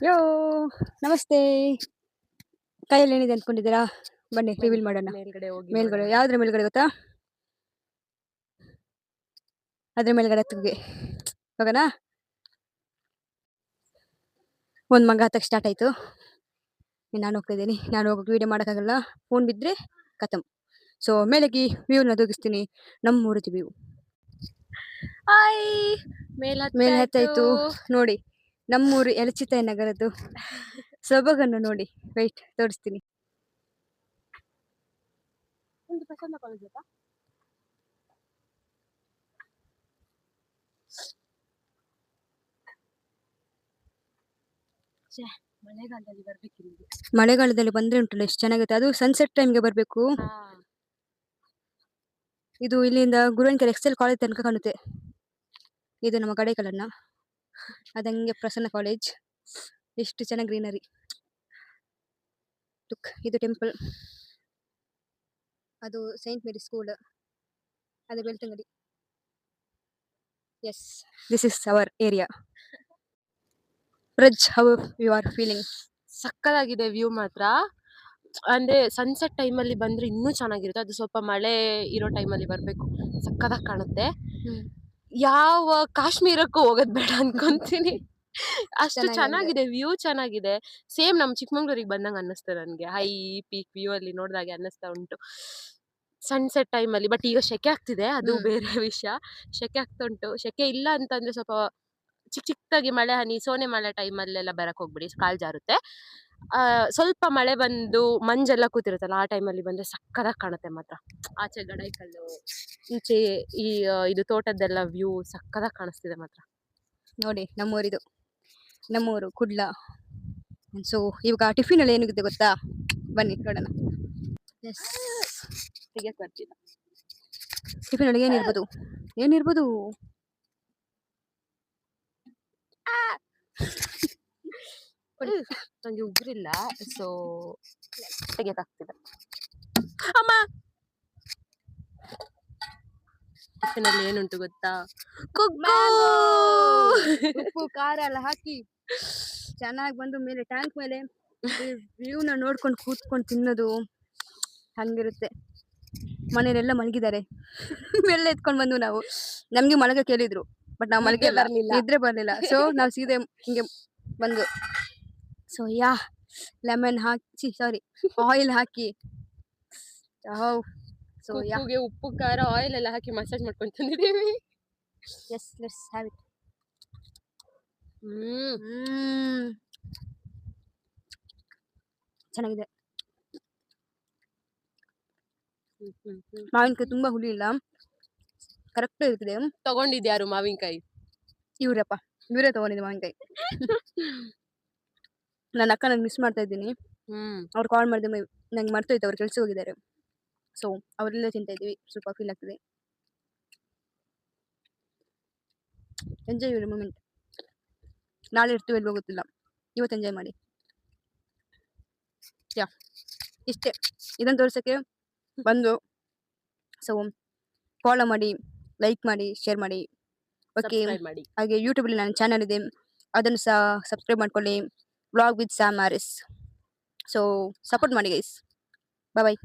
ಯೋ ನಮಸ್ತೆ. ಕೈಯಲ್ಲಿ ಏನಿದೆ ಅಂದ್ಕೊಂಡಿದ್ದೀರಾ? ಬನ್ನಿ ರಿವೀಲ್ ಮಾಡೋಣ. ಮೇಲ್ಗಡೆ ಹೋಗಿ ಮೇಲ್ಗಡೆ ನೋಡೋಣ. ಯಾವ್ದ್ರ ಮೇಲ್ಗಡೆ ಗೊತ್ತಾ? ಅದ್ರ ಮೇಲ್ಗಡೆ ಹತ್ತಿಗೆ ಹೋಗೋಣ. ಒಂದು ಮಗ ಹತ್ತಕ್ಕೆ ಸ್ಟಾರ್ಟ್ ಆಯಿತು. ನಾನು ಹೋಗ್ತಾ ಇದ್ದೀನಿ. ನಾನು ಹೋಗೋಕೆ ವೀಡಿಯೋ ಮಾಡೋಕ್ಕಾಗಲ್ಲ, ಫೋನ್ ಬಿದ್ದರೆ ಖತಮ್. ಸೊ ಮೇಲಕ್ಕೆ ವ್ಯೂನ ತೋರಿಸ್ತೀನಿ, ನಮ್ಮೂರದ್ದು ವ್ಯೂ. ಹಾಯ್, ಮೇಲೆ ಮೇಲತ್ತಾಯ್ತು. ಹತ್ತಾಯ್ತು ನೋಡಿ, ನಮ್ಮೂರು ಎಲಚಿತ ನಗರದ್ದು ಸೊಬಗನ್ನು ನೋಡಿ. ವೆಯ್ಟ್ ತೋರಿಸ್ತೀನಿ. ಒಂದು ಪ್ರಸನ್ನ ಕಾಲೇಜ್ ಆಯ್ತಾ? ಮಳೆಗಾಲದಲ್ಲಿ ಬರ್ಬೇಕು. ಮಳೆಗಾಲದಲ್ಲಿ ಬಂದ್ರೆ ಉಂಟಲ್ಲ ಎಷ್ಟು ಚೆನ್ನಾಗುತ್ತೆ. ಅದು ಸನ್ಸೆಟ್ ಟೈಮ್ಗೆ ಬರಬೇಕು. ಇದು ಇಲ್ಲಿಂದ ಗುರುವನ್ಕೆರೆ ಎಕ್ಸೆಲ್ ಕಾಲೇಜ್ ತನಕ ಕಾಣುತ್ತೆ. ಇದು ನಮ್ಮ ಕಡೆಕಲನ್ನ, ಅದಂಗೆ ಪ್ರಸನ್ನ ಕಾಲೇಜ್. ಎಷ್ಟು ಚೆನ್ನಾಗಿ ಗ್ರೀನರಿ. ಇದು ಟೆಂಪಲ್, ಅದು ಸೈಂಟ್ ಮೇರಿ ಸ್ಕೂಲ್, ಅದು Belthangady. Yes, this is our area. Praj, how you are feeling? ಸಕ್ಕತ್ತಾಗಿದೆ ವ್ಯೂ ಮಾತ್ರ. ಅಂದ್ರೆ ಸನ್ಸೆಟ್ ಟೈಮಲ್ಲಿ ಬಂದ್ರೆ ಇನ್ನೂ ಚೆನ್ನಾಗಿರುತ್ತೆ. ಅದು ಸ್ವಲ್ಪ ಮಳೆ ಇರೋ ಟೈಮಲ್ಲಿ ಬರಬೇಕು, ಸಕ್ಕತ್ತಾಗಿ ಕಾಣುತ್ತೆ. ಯಾವ ಕಾಶ್ಮೀರಕ್ಕೂ ಹೋಗೋದು ಬೇಡ ಅನ್ಕೊಂತೀನಿ. ಅಷ್ಟು ಚೆನ್ನಾಗಿದೆ ವ್ಯೂ, ಚೆನ್ನಾಗಿದೆ. ಸೇಮ್ ನಮ್ಮ ಚಿಕ್ಕಮಂಗ್ಳೂರಿಗೆ ಬಂದಂಗೆ ಅನ್ನಿಸ್ತು ನನಗೆ. ಹೈ ಪೀಕ್ ವ್ಯೂ ಅಲ್ಲಿ ನೋಡಿದಾಗೆ ಅನ್ನಿಸ್ತಾ ಉಂಟು ಸನ್ಸೆಟ್ ಟೈಮಲ್ಲಿ. ಬಟ್ ಈಗ ಶೆಕೆ ಆಗ್ತಿದೆ, ಅದು ಬೇರೆ ವಿಷಯ. ಶೆಕೆ ಆಗ್ತಾ ಉಂಟು. ಶೆಕೆ ಇಲ್ಲ ಅಂತಂದ್ರೆ ಸ್ವಲ್ಪ ಚಿಕ್ಕದಾಗಿ ಮಳೆ ಹನಿ, ಸೋನೆ ಮಳೆ ಟೈಮಲ್ಲೆಲ್ಲ ಬರಕ್ ಹೋಗ್ಬಿಡಿ, ಕಾಲ್ ಜಾರುತ್ತೆ. ಸ್ವಲ್ಪ ಮಳೆ ಬಂದು ಮಂಜೆಲ್ಲ ಕೂತಿರುತ್ತಲ್ಲ, ಆ ಟೈಮಲ್ಲಿ ಬಂದ್ರೆ ಸಕ್ಕತ್ತಾಗಿ ಕಾಣುತ್ತೆ ಮಾತ್ರ. ಆಚೆ ಗಡೈಕಲ್ಲು, ಈಚೆ ಈ ಇದು ತೋಟದ್ದೆಲ್ಲ ವ್ಯೂ ಸಕ್ಕತ್ತಾಗಿ ಕಾಣಿಸ್ತಿದೆ ಮಾತ್ರ. ನೋಡಿ ನಮ್ಮೂರಿದು, ನಮ್ಮೂರು ಕುಡ್ಲ. ಸೊ ಇವಾಗ ಟಿಫಿನ್ ಅಲ್ಲಿ ಏನಿದೆ ಗೊತ್ತಾ? ಬನ್ನಿ ನೋಡೋಣ. ಎಸ್, ತೆಗಿಯಕ್ ಬರ್ತಿಲ್ಲ. ಟಿಫಿನ್ ಒಳಗೆ ಏನಿರ್ಬೋದು? ಏನಿರ್ಬೋದು? ನಂಗೆ ಉಗುರಿಲ್ಲ, ಸೊ ತೆಗಿಯಕ್ಕಾಗ್ತಿಲ್ಲ. ಅಮ್ಮ, ಟಿಫಿನಲ್ಲಿ ಏನುಂಟು ಗೊತ್ತಾ? ಉಪ್ಪು ಖಾರ ಎಲ್ಲ ಹಾಕಿ ಚೆನ್ನಾಗಿ ಬಂದು ಮೇಲೆ ಟ್ಯಾಂಕ್ ಮೇಲೆ ವ್ಯೂನ ನೋಡ್ಕೊಂಡು ಕೂತ್ಕೊಂಡು ತಿನ್ನೋದು ಹಂಗಿರುತ್ತೆ. ಮನೇಲೆಲ್ಲ ಮಲಗಿದ್ದಾರೆ, ಎಲ್ಲ ಎತ್ಕೊಂಡು ಬಂದು ನಾವು. ನಮ್ಗೆ ಮಲಗ ಕೇಳಿದ್ರು, ಬಟ್ ನಾವು ಮಲಗಿಲ್ಲ, ನಿದ್ರೆ ಬರ್ಲಿಲ್ಲ. ಸೊ ನಾವು ಸೀದೆ ಹಿಂಗೆ ಬಂದು. ಸೊ ಯಾ, ಲೆಮನ್ ಹಾಕಿ, ಸಾರಿ ಆಯಿಲ್ ಹಾಕಿ, ಸೊ ಯಾ, ಉಪ್ಪುಗೆ ಉಪ್ಪು ಖಾರ ಆಯಿಲ್ ಎಲ್ಲ ಹಾಕಿ ಮಸಾಜ್ ಮಾಡ್ಕೊಂಡು ತಂದಿದ್ದೀವಿ. Yes, let's have it. ಚೆನ್ನಾಗಿದೆ. ಮಾವಿನಕಾಯಿ ತುಂಬಾ ಹುಳಿ ಇಲ್ಲ, ಕರೆಕ್ಟ್ ಇರ್ತದೆ. ತಗೊಂಡಿದ್ಯಾರು ಮಾವಿನಕಾಯಿ? ಇವ್ರಪ್ಪ, ಇವರೇ ತಗೊಂಡಿದ್ದು ಮಾವಿನಕಾಯಿ. ನನ್ನ ಅಕ್ಕ ನಂಗೆ ಮಿಸ್ ಮಾಡ್ತಾ ಇದ್ದೀನಿ. ಅವ್ರು ಕಾಲ್ ಮಾಡಿದೆ, ನಂಗೆ ಮರ್ತೋಯ್ತು, ಅವ್ರು ಕೆಲಸ ಹೋಗಿದ್ದಾರೆ. ಸೊ ಅವರೆಲ್ಲ ತಿಂತಾ ಇದ್ದೀವಿ, ಸ್ವಲ್ಪ ಫೀಲ್ ಆಗ್ತದೆ. Enjoy your moment. ನಾಳೆ ಇರ್ತೀವಿ ಎಲ್ಲಿ ಗೊತ್ತಿಲ್ಲ, ಇವತ್ತು ಎಂಜಾಯ್ ಮಾಡಿ. ಯಾ, ಇಷ್ಟೇ, ಇದನ್ನು ತೋರ್ಸೋಕ್ಕೆ ಬಂದು. ಸೊ ಫಾಲೋ ಮಾಡಿ, ಲೈಕ್ ಮಾಡಿ, ಶೇರ್ ಮಾಡಿ. ಓಕೆ, ಹಾಗೆ ಯೂಟ್ಯೂಬಲ್ಲಿ ನನ್ನ ಚಾನಲ್ ಇದೆ, ಅದನ್ನು ಸಹ ಸಬ್ಸ್ಕ್ರೈಬ್ ಮಾಡ್ಕೊಳ್ಳಿ. ವ್ಲಾಗ್ ವಿತ್ ಸ್ಯಾಮ್ ಆರಿಸ್. ಸೊ ಸಪೋರ್ಟ್ ಮಾಡಿ ಗೈಸ್. ಬಾಯ್ ಬಾಯ್.